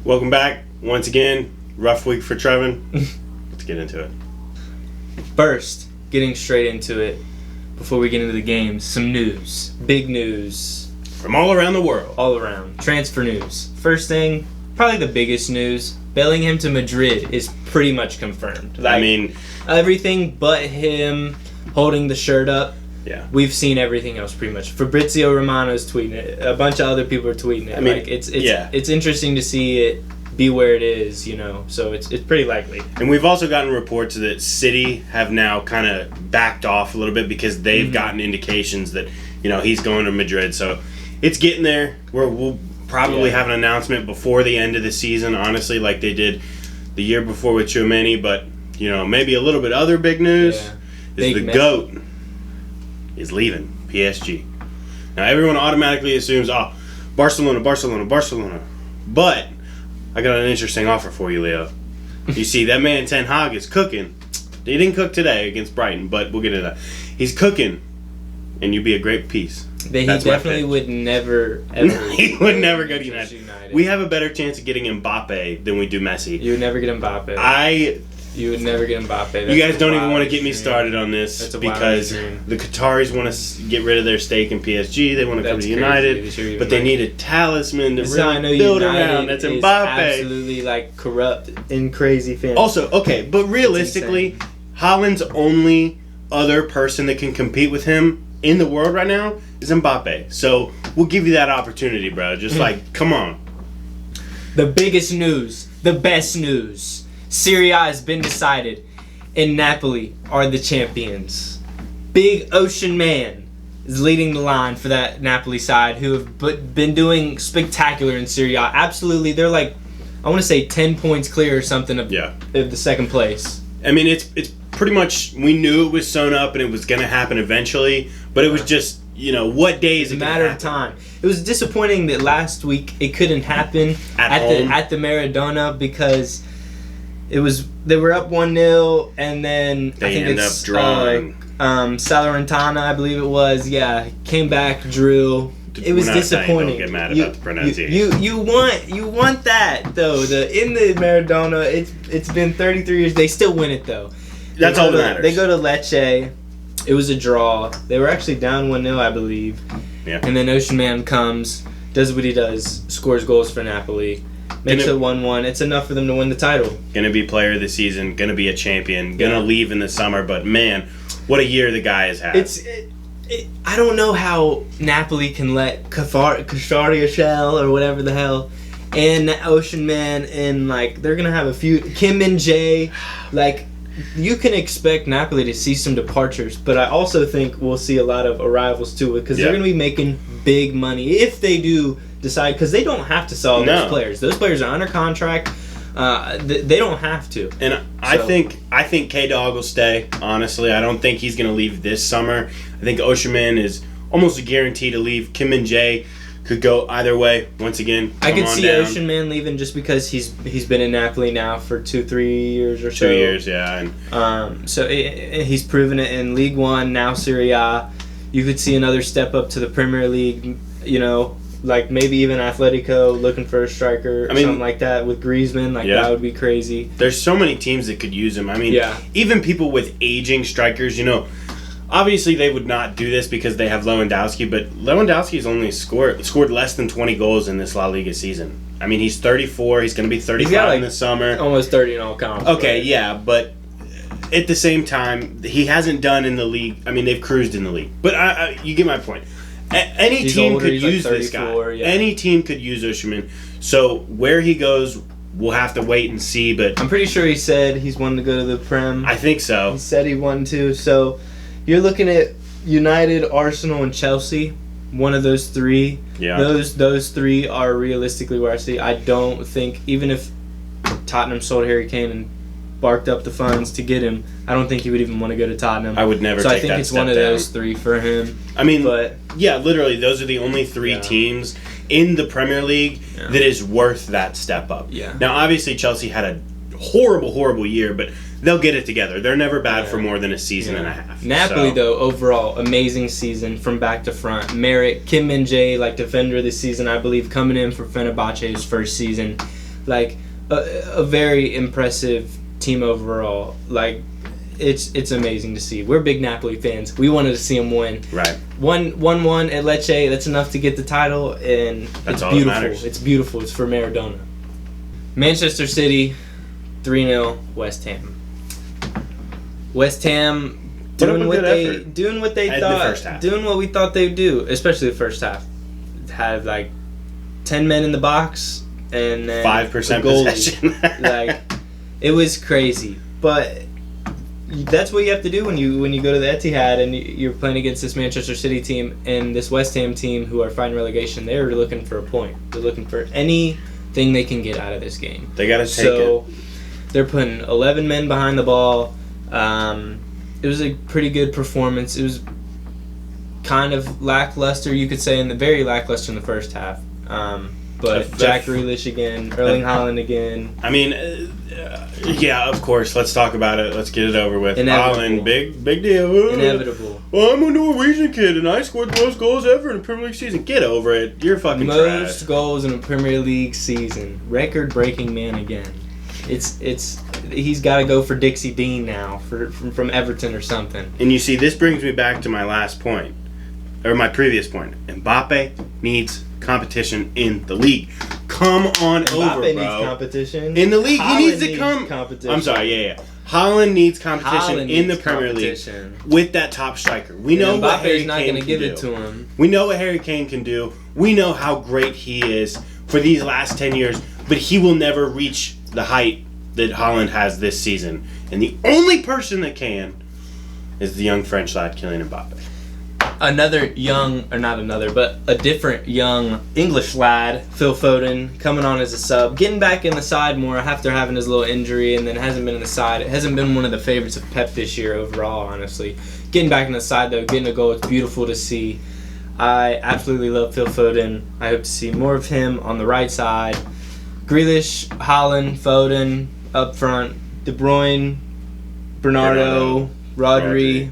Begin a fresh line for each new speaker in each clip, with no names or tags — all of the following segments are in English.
Welcome back once again. Rough week for Trevin. Let's get into it.
First, getting straight into it, before we get into the games, some news. Big news.
From all around the world.
All around. Transfer news. First thing, probably the biggest news. Bellingham to Madrid is pretty much confirmed. Everything but him holding the shirt up.
Yeah.
We've seen everything else pretty much. Fabrizio Romano's tweeting it. A bunch of other people are tweeting it. It's interesting to see it be where it is, So it's pretty likely.
And we've also gotten reports that City have now kind of backed off a little bit because they've gotten indications that, he's going to Madrid. So it's getting there. We'll probably have an announcement before the end of the season, honestly, like they did the year before with Tchouameni. But, maybe a little bit other big news is the GOAT is leaving PSG. Now, everyone automatically assumes, Barcelona. But I got an interesting offer for you, Leo. You see, that man Ten Hag is cooking. He didn't cook today against Brighton, but we'll get into that. He's cooking, and you'd be a great piece.
He definitely would never, ever.
He would never go to United. We have a better chance of getting Mbappe than we do Messi.
You would never get Mbappe. You would never get Mbappe. That's
you guys don't even want to get me started on this because the Qataris want to get rid of their stake in PSG. They want to come to United, but they need a talisman to really build around. That's Mbappe.
Absolutely corrupt and crazy fan.
Also, okay, but realistically, Haaland's only other person that can compete with him in the world right now is Mbappe. So we'll give you that opportunity, bro. Just come on.
The biggest news, the best news. Serie A has been decided, and Napoli are the champions. Big Ocean Man is leading the line for that Napoli side, who have been doing spectacular in Serie A. Absolutely, they're I want to say 10 points clear or something of the second place.
I mean, it's pretty much, we knew it was sewn up and it was going to happen eventually, but it was just, what day is it going to happen? It's a matter of
time. It was disappointing that last week it couldn't happen at the Maradona because they were up 1-0 and then
they ended up drawing.
Salernitana, I believe it was, came back, drew. It was disappointing.
Don't get mad about the pronunciation.
You want that though. In the Maradona, it's been 33 years. They still win it though.
That's all that matters.
They go to Lecce. It was a draw. They were actually down 1-0, I believe.
Yeah.
And then Ocean Man comes, does what he does, scores goals for Napoli. Makes it 1-1. It's enough for them to win the title.
Gonna be player of the season. Gonna be a champion. Gonna leave in the summer. But man, what a year the guy has had.
I don't know how Napoli can let Kvaratskhelia or whatever the hell and Ocean Man and they're gonna have a few Kim and Jay. You can expect Napoli to see some departures, but I also think we'll see a lot of arrivals too because they're gonna be making big money if they do decide, because they don't have to sell those players. Those players are under contract. They don't have to.
And I think K-Dog will stay, honestly. I don't think he's going to leave this summer. I think Ocean Man is almost a guarantee to leave. Kim and Jay could go either way. Once again,
I could see Ocean Man leaving just because he's been in Napoli now for 2-3 years or so.
2 years, yeah.
And so he's proven it in League One, now Serie A. You could see another step up to the Premier League, maybe even Atletico looking for a striker or something like that with Griezmann. That would be crazy.
There's so many teams that could use him. I mean, even people with aging strikers, obviously they would not do this because they have Lewandowski, but Lewandowski's only scored less than 20 goals in this La Liga season. I mean, he's 34. He's going to be 35 in the summer.
Almost 30 in all comps.
Okay, but at the same time, he hasn't done in the league. I mean, they've cruised in the league. But you get my point. Any team could use this guy. Yeah. Any team could use Osimhen. So where he goes, we'll have to wait and see. But
I'm pretty sure he said he's wanting to go to the Prem.
I think so.
He said he wanted to. So you're looking at United, Arsenal, and Chelsea. One of those three.
Yeah.
Those three are realistically where I see. I don't think, even if Tottenham sold Harry Kane and barked up the funds to get him, I don't think he would even want to go to Tottenham.
I would never take that step down.
So I think it's one of those three for him.
I mean, literally, those are the only three teams in the Premier League that is worth that step up.
Yeah.
Now, obviously, Chelsea had a horrible, horrible year, but they'll get it together. They're never bad for more than a season and a half.
Napoli, though, overall, amazing season from back to front. Merritt, Kim Min-jae, defender this season, I believe, coming in for Fenerbahce's first season. Like a very impressive team overall. Like it's amazing to see. We're big Napoli fans. We wanted to see them win.
Right.
1-1 at Lecce. That's enough to get the title, and
that's
it's
all
beautiful.
That matters.
It's beautiful. It's for Maradona. Manchester City, 3-0 West Ham. West Ham doing what they thought, doing what we thought they'd do, especially the first half. Had like 10 men in the box and then
5% possession.
Like it was crazy, but that's what you have to do when you go to the Etihad and you're playing against this Manchester City team and this West Ham team who are fighting relegation. They're looking for a point. They're looking for anything they can get out of this game.
They got to take it.
They're putting 11 men behind the ball. It was a pretty good performance. It was kind of lackluster, you could say, very lackluster in the first half. But Jack Grealish again, Erling Haaland again.
I mean, yeah, of course. Let's talk about it. Let's get it over with. Haaland, big deal.
Inevitable.
Well, I'm a Norwegian kid, and I scored the most goals ever in a Premier League season. Get over it. You're fucking trash.
Most goals in a Premier League season. Record-breaking man again. He's got to go for Dixie Dean now from Everton or something.
And you see, this brings me back to my last point, or my previous point. Mbappe needs competition in the league. Come on over, bro.
Mbappe needs competition.
In the league,
Haaland
he needs to come.
Competition.
I'm sorry, yeah. Haaland needs competition in the Premier League with that top striker. We know what Harry Kane can do. Mbappe's not going to
give it to him.
We know what Harry Kane can do. We know how great he is for these last 10 years, but he will never reach the height that Haaland has this season. And the only person that can is the young French lad, Kylian Mbappe.
A different young English lad, Phil Foden, coming on as a sub, getting back in the side more after having his little injury, and then hasn't been in the side. It hasn't been one of the favorites of Pep this year overall, honestly. Getting back in the side, though, getting a goal, it's beautiful to see. I absolutely love Phil Foden. I hope to see more of him on the right side. Grealish, Haaland, Foden, up front, De Bruyne, Bernardo, Rodri.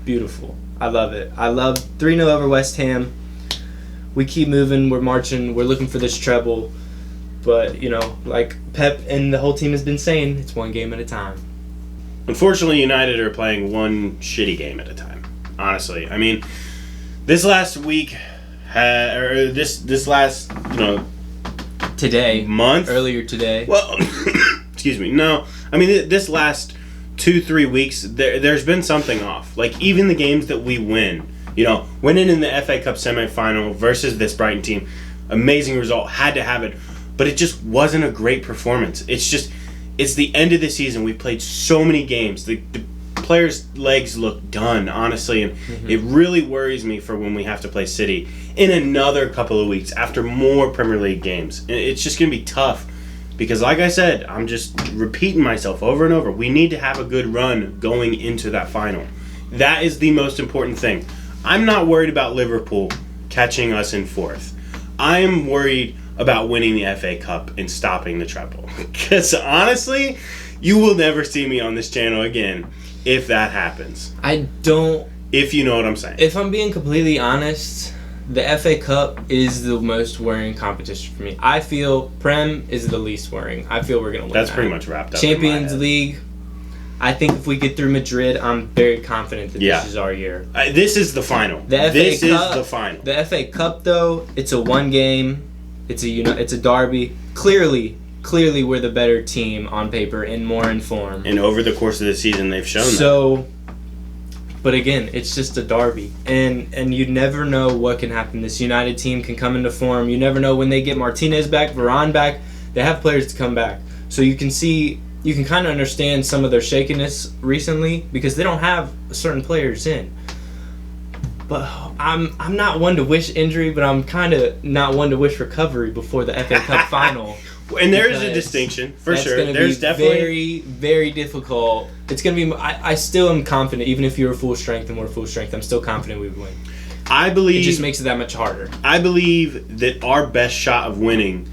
Beautiful. I love it. I love 3-0 over West Ham. We keep moving. We're marching. We're looking for this treble. But, like Pep and the whole team has been saying, it's one game at a time.
Unfortunately, United are playing one shitty game at a time. Honestly. I mean, this last week, this last,
today.
Month?
Earlier today.
Well, excuse me. No. I mean, this last 2-3 weeks, there's been something off. Like, even the games that we win, winning in the FA Cup semifinal versus this Brighton team, amazing result, had to have it, but it just wasn't a great performance. It's the end of the season. We played so many games. The players' legs look done, honestly, and it really worries me for when we have to play City in another couple of weeks after more Premier League games. And it's just going to be tough. Because like I said, I'm just repeating myself over and over. We need to have a good run going into that final. That is the most important thing. I'm not worried about Liverpool catching us in fourth. I am worried about winning the FA Cup and stopping the treble. Because honestly, you will never see me on this channel again if that happens. If you know what I'm saying.
If I'm being completely honest, the FA Cup is the most worrying competition for me. I feel Prem is the least worrying. I feel we're going to win.
That's pretty much wrapped up.
Champions League, I think if we get through Madrid, I'm very confident that this is our year.
This is the final. This is the final.
The FA Cup, though, it's a one game. It's a derby. Clearly, we're the better team on paper and more in form.
And over the course of the season, they've shown that.
But again, it's just a derby, and you never know what can happen. This United team can come into form. You never know when they get Martinez back, Varane back. They have players to come back, so you can kind of understand some of their shakiness recently because they don't have certain players in. But I'm not one to wish injury, but I'm kind of not one to wish recovery before the FA Cup final.
And there is a distinction, for sure. There's definitely
very, very difficult. It's going to be... I still am confident, even if you're full strength and we're full strength, I'm still confident we would win. It just makes it that much harder.
I believe that our best shot of winning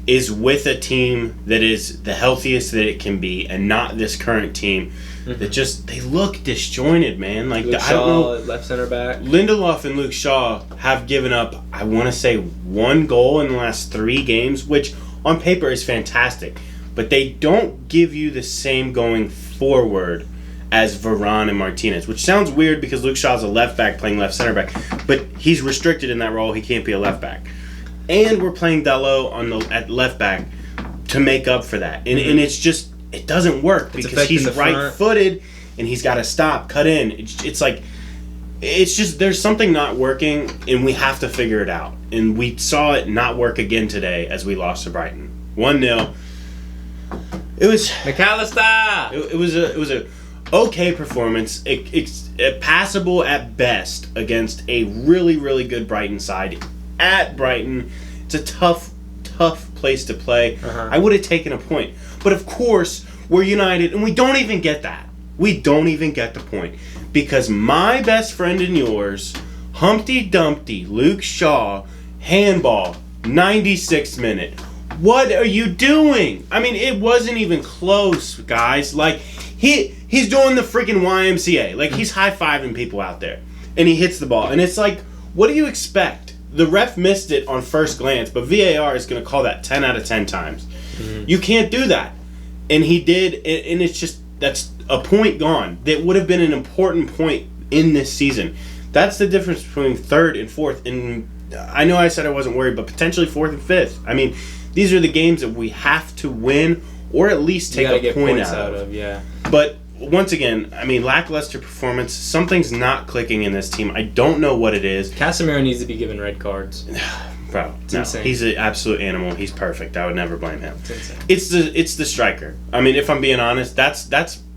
is with a team that is the healthiest that it can be and not this current team that they look disjointed, man. Like,
Luke
I don't know.
Left center back.
Lindelof and Luke Shaw have given up, I want to say, 1 goal in the last 3 games, which... on paper is fantastic, but they don't give you the same going forward as Varane and Martinez, which sounds weird because Luke Shaw's a left back playing left center back, but he's restricted in that role. He can't be a left back. And we're playing Dalot at left back to make up for that. And it's just, it doesn't work because he's right-footed and he's got to stop, cut in. It's like, it's just, there's something not working and we have to figure it out. And we saw it not work again today as we lost to Brighton. 1-0. It was
McAllister.
It was a okay performance. It's passable at best against a really, really good Brighton side. At Brighton, it's a tough place to play. I would have taken a point. But of course, we're United, and we don't even get that. We don't even get the point. Because my best friend and yours, Humpty Dumpty, Luke Shaw, handball, 96th minute. What are you doing? I mean, it wasn't even close, guys. Like, he's doing the freaking YMCA. Like, he's high-fiving people out there. And he hits the ball. And it's like, what do you expect? The ref missed it on first glance, but VAR is going to call that 10 out of 10 times. You can't do that. And he did, and it's just, that's a point gone. That would have been an important point in this season. That's the difference between third and fourth. And I know I said I wasn't worried, but potentially fourth and fifth. I mean, these are the games that we have to win or at least take a point out of.
Yeah.
But once again, I mean, lackluster performance. Something's not clicking in this team. I don't know what it is.
Casemiro needs to be given red cards.
Bro,
It's
no,
insane.
he's an absolute animal. He's perfect. I would never blame him.
It's insane.
It's the striker. I mean, if I'm being honest, that's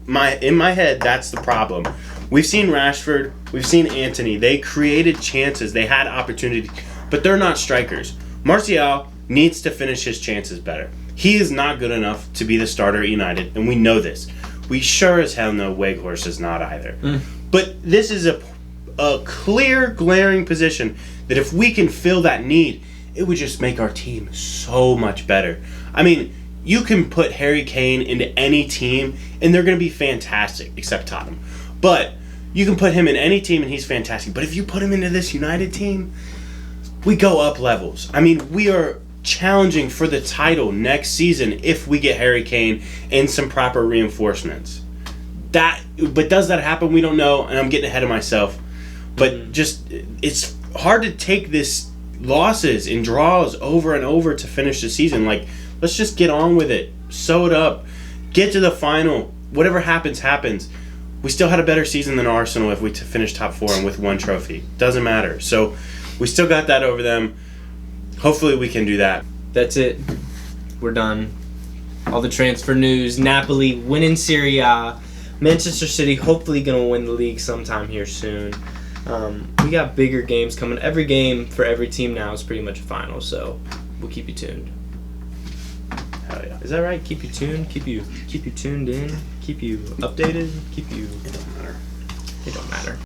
in my head. That's the problem. We've seen Rashford. We've seen Antony. They created chances. They had opportunity, but they're not strikers. Martial needs to finish his chances better. He is not good enough to be the starter at United, and we know this. We sure as hell know Weghorst is not either. But this is a clear, glaring position that if we can fill that need, it would just make our team so much better. I mean, you can put Harry Kane into any team, and they're going to be fantastic, except Tottenham. But you can put him in any team, and he's fantastic. But if you put him into this United team, we go up levels. I mean, we are challenging for the title next season if we get Harry Kane and some proper reinforcements. But does that happen? We don't know, and I'm getting ahead of myself. But just, it's hard to take this losses and draws over and over to finish the season. Like, let's just get on with it. Sew it up. Get to the final. Whatever happens, happens. We still had a better season than Arsenal if we finished top 4 and with 1 trophy. Doesn't matter. So, we still got that over them. Hopefully we can do that.
That's it. We're done. All the transfer news. Napoli winning Serie A. Manchester City hopefully going to win the league sometime here soon. We got bigger games coming. Every game for every team now is pretty much a final, so we'll keep you tuned.
Hell yeah.
Is that right? Keep you tuned? Keep you tuned in? Keep you updated? Keep you...
It don't matter.
It don't matter.